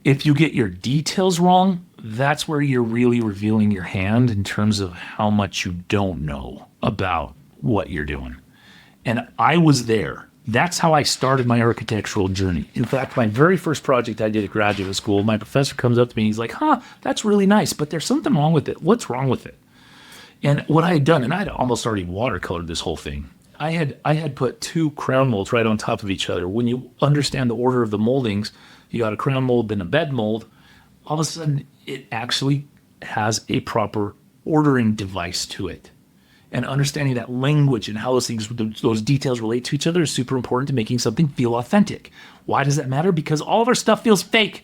If you get your details wrong, that's where you're really revealing your hand in terms of how much you don't know about what you're doing. And I was there. That's how I started my architectural journey. In fact, my very first project I did at graduate school, my professor comes up to me and he's like, that's really nice, but there's something wrong with it. What's wrong with it? And what I had done, and I had almost already watercolored this whole thing, I had put 2 crown molds right on top of each other. When you understand the order of the moldings, you got a crown mold, then a bed mold, all of a sudden it actually has a proper ordering device to it. And understanding that language and how those details relate to each other is super important to making something feel authentic. Why does that matter? Because all of our stuff feels fake.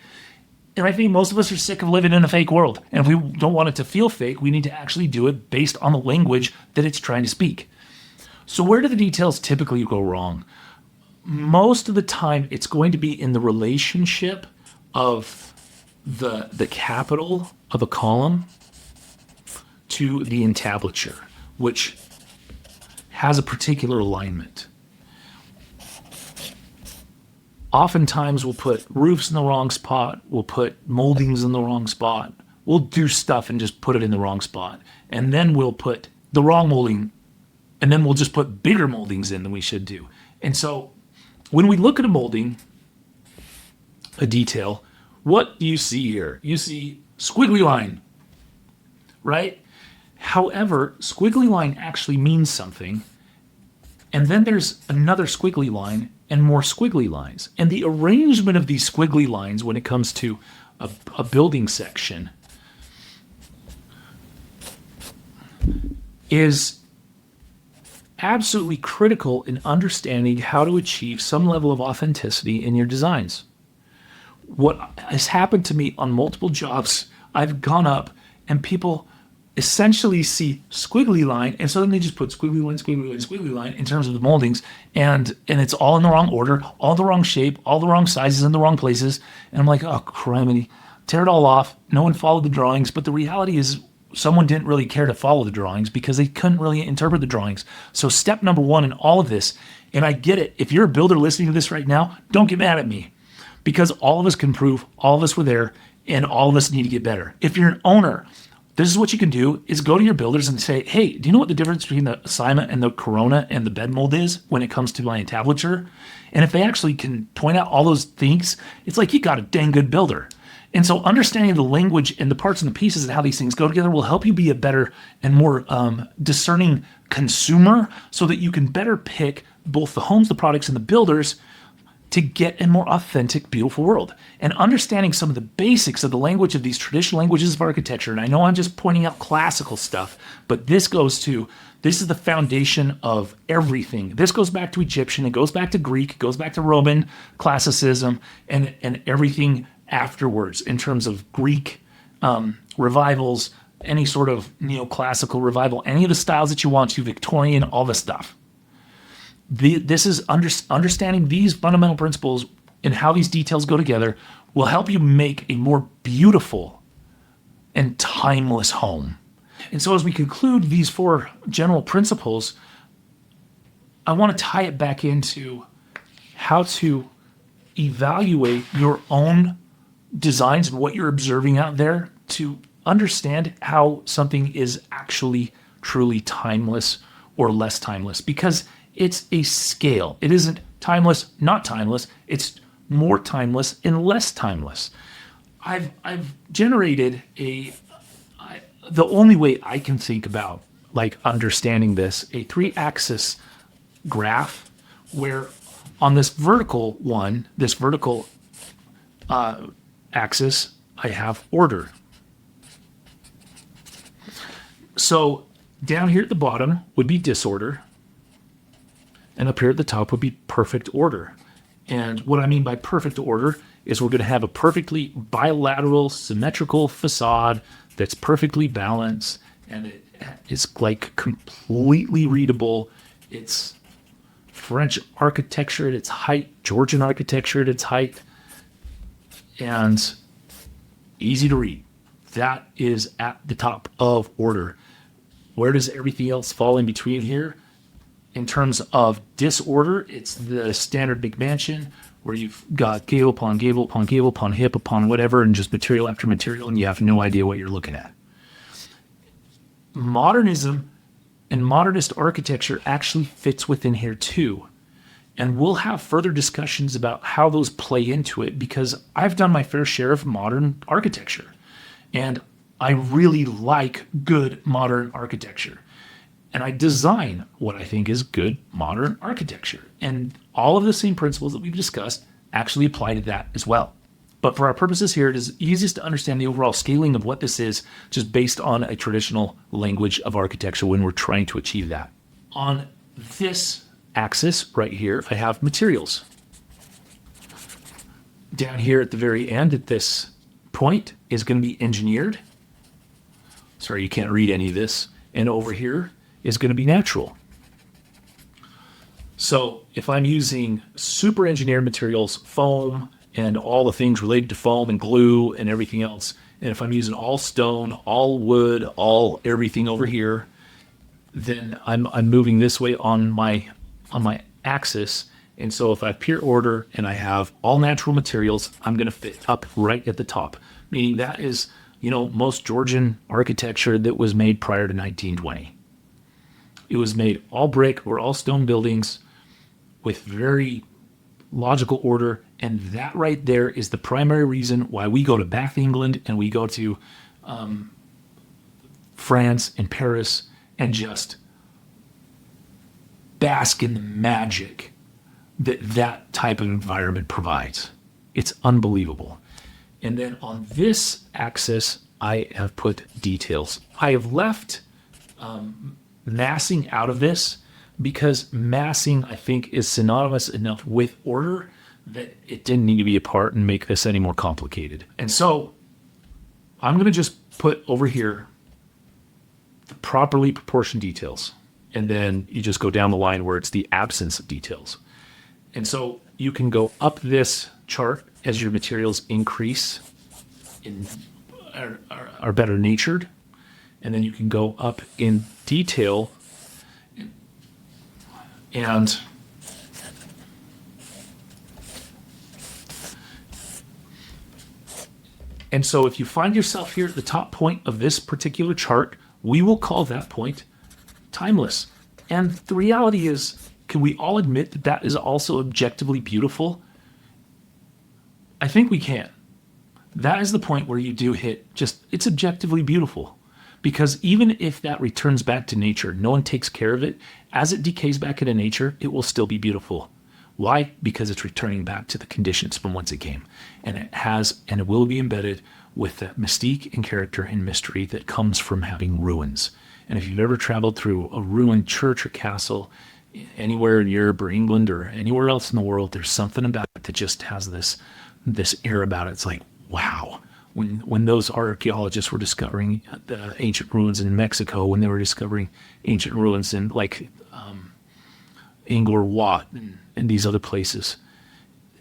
And I think most of us are sick of living in a fake world. And if we don't want it to feel fake, we need to actually do it based on the language that it's trying to speak. So where do the details typically go wrong? Most of the time, it's going to be in the relationship of the capital of a column to the entablature, which has a particular alignment. Oftentimes we'll put roofs in the wrong spot, we'll put moldings in the wrong spot, we'll do stuff and just put it in the wrong spot. And then we'll put the wrong molding, and then we'll just put bigger moldings in than we should do. And so when we look at a molding, a detail, what do you see here? You see squiggly line, right? However, squiggly line actually means something. And then there's another squiggly line and more squiggly lines. And the arrangement of these squiggly lines when it comes to a building section is absolutely critical in understanding how to achieve some level of authenticity in your designs. What has happened to me on multiple jobs, I've gone up and people essentially see squiggly line, and so then they just put squiggly line, squiggly line, squiggly line in terms of the moldings, and it's all in the wrong order, all the wrong shape, all the wrong sizes in the wrong places. And I'm like, oh, criminy, tear it all off. No one followed the drawings, but the reality is someone didn't really care to follow the drawings because they couldn't really interpret the drawings. So step number one in all of this, and I get it, if you're a builder listening to this right now, don't get mad at me, because all of us can prove all of us were there and all of us need to get better. If you're an owner, this is what you can do, is go to your builders and say, hey, do you know what the difference between the assignment and the Corona and the bed mold is when it comes to my entablature? And if they actually can point out all those things, it's like you got a dang good builder. And so understanding the language and the parts and the pieces and how these things go together will help you be a better and more discerning consumer, so that you can better pick both the homes, the products, and the builders to get a more authentic, beautiful world. And understanding some of the basics of the language of these traditional languages of architecture. And I know I'm just pointing out classical stuff, but this is the foundation of everything. This goes back to Egyptian, it goes back to Greek, it goes back to Roman classicism, and everything afterwards in terms of Greek revivals, any sort of neoclassical revival, any of the styles that you want to, Victorian, all this stuff. This is understanding these fundamental principles and how these details go together will help you make a more beautiful and timeless home. And so as we conclude these 4 general principles, I want to tie it back into how to evaluate your own designs and what you're observing out there to understand how something is actually truly timeless or less timeless, because it's a scale. It isn't timeless, not timeless. It's more timeless and less timeless. I've generated the only way I can think about like understanding this, a 3-axis graph where on this vertical axis, I have order. So down here at the bottom would be disorder, and up here at the top would be perfect order. And what I mean by perfect order is we're going to have a perfectly bilateral, symmetrical facade that's perfectly balanced, and it is like completely readable. It's French architecture at its height, Georgian architecture at its height, and easy to read. That is at the top of order. Where does everything else fall in between here? In terms of disorder, it's the standard McMansion where you've got gable upon gable upon gable upon hip upon whatever, and just material after material, and you have no idea what you're looking at. Modernism and modernist architecture actually fits within here too. And we'll have further discussions about how those play into it, because I've done my fair share of modern architecture. And I really like good modern architecture. And I design what I think is good modern architecture. And all of the same principles that we've discussed actually apply to that as well. But for our purposes here, it is easiest to understand the overall scaling of what this is just based on a traditional language of architecture when we're trying to achieve that. On this axis right here, I have materials. Down here at the very end at this point is going to be engineered. Sorry, you can't read any of this. And over here is going to be natural. So if I'm using super engineered materials, foam, and all the things related to foam and glue and everything else, and if I'm using all stone, all wood, all everything over here, then I'm moving this way on my axis, And so if I have pure order and I have all natural materials, I'm going to fit up right at the top, meaning that is, most Georgian architecture that was made prior to 1920. It was made all brick or all stone buildings with very logical order. And that right there is the primary reason why we go to Bath, England, and we go to France and Paris and just bask in the magic that type of environment provides. It's unbelievable. And then on this axis, I have put details. I have left massing out of this because massing, I think, is synonymous enough with order that it didn't need to be a part and make this any more complicated. And so I'm going to just put over here the properly proportioned details. And then you just go down the line where it's the absence of details. And so you can go up this chart as your materials increase in are better natured. And then you can go up in detail and so if you find yourself here at the top point of this particular chart, we will call that point timeless. And the reality is, can we all admit that that is also objectively beautiful? I think we can. That is the point where you do hit it's objectively beautiful. Because even if that returns back to nature, no one takes care of it, as it decays back into nature, it will still be beautiful. Why? Because it's returning back to the conditions from whence it came. And it will be embedded with the mystique and character and mystery that comes from having ruins. And if you've ever traveled through a ruined church or castle, anywhere in Europe or England or anywhere else in the world, there's something about it that just has this air about it. It's like, wow. When those archaeologists were discovering the ancient ruins in Mexico, when they were discovering ancient ruins in Angkor Wat and these other places,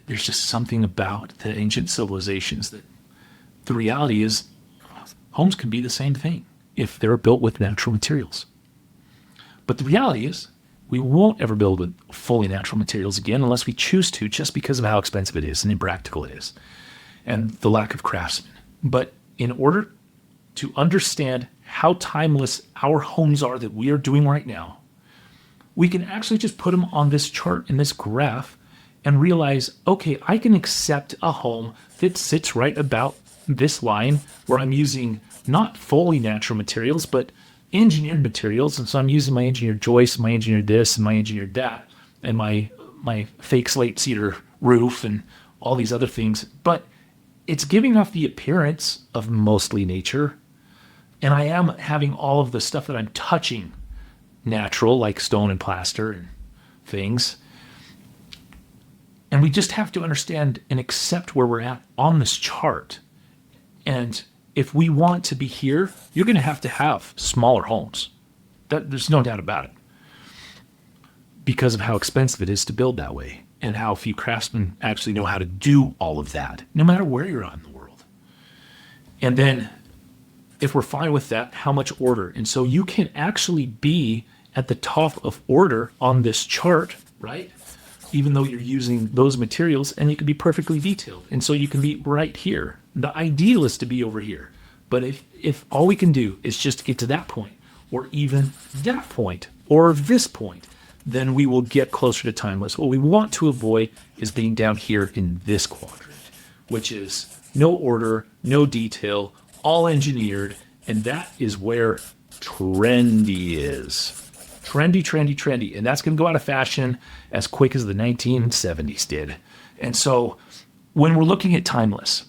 there's just something about the ancient civilizations that the reality is homes can be the same thing if they're built with natural materials. But the reality is we won't ever build with fully natural materials again unless we choose to, just because of how expensive it is and impractical it is and the lack of craftsmen. But in order to understand how timeless our homes are that we are doing right now, we can actually just put them on this chart in this graph and realize, okay, I can accept a home that sits right about this line where I'm using not fully natural materials, but engineered materials. And so I'm using my engineered joists, my engineered this, and my engineered that, and my fake slate cedar roof and all these other things. But it's giving off the appearance of mostly nature. And I am having all of the stuff that I'm touching natural, like stone and plaster and things. And we just have to understand and accept where we're at on this chart. And if we want to be here, you're going to have smaller homes. There's no doubt about it. Because of how expensive it is to build that way. And how few craftsmen actually know how to do all of that, no matter where you're at in the world. And then, if we're fine with that, how much order? And so you can actually be at the top of order on this chart, right? Even though you're using those materials, and you can be perfectly detailed. And so you can be right here. The ideal is to be over here. But if all we can do is just get to that point, or even that point, or this point, then we will get closer to timeless. What we want to avoid is being down here in this quadrant, which is no order, no detail, all engineered, and that is where trendy is. Trendy, trendy, trendy. And that's going to go out of fashion as quick as the 1970s did. And so when we're looking at timeless,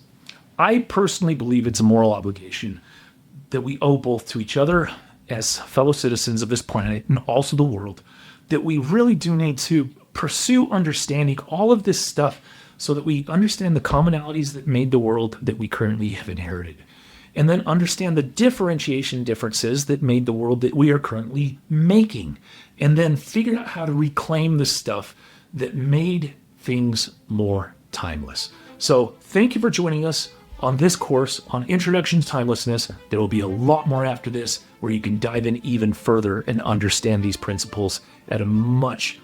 I personally believe it's a moral obligation that we owe both to each other as fellow citizens of this planet and also the world, that we really do need to pursue understanding all of this stuff so that we understand the commonalities that made the world that we currently have inherited. And then understand the differentiation differences that made the world that we are currently making. And then figure out how to reclaim the stuff that made things more timeless. So thank you for joining us on this course on Introduction to Timelessness. There will be a lot more after this where you can dive in even further and understand these principles at a much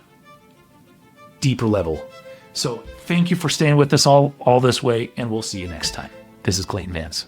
deeper level. So thank you for staying with us all this way, and we'll see you next time. This is Clayton Vance.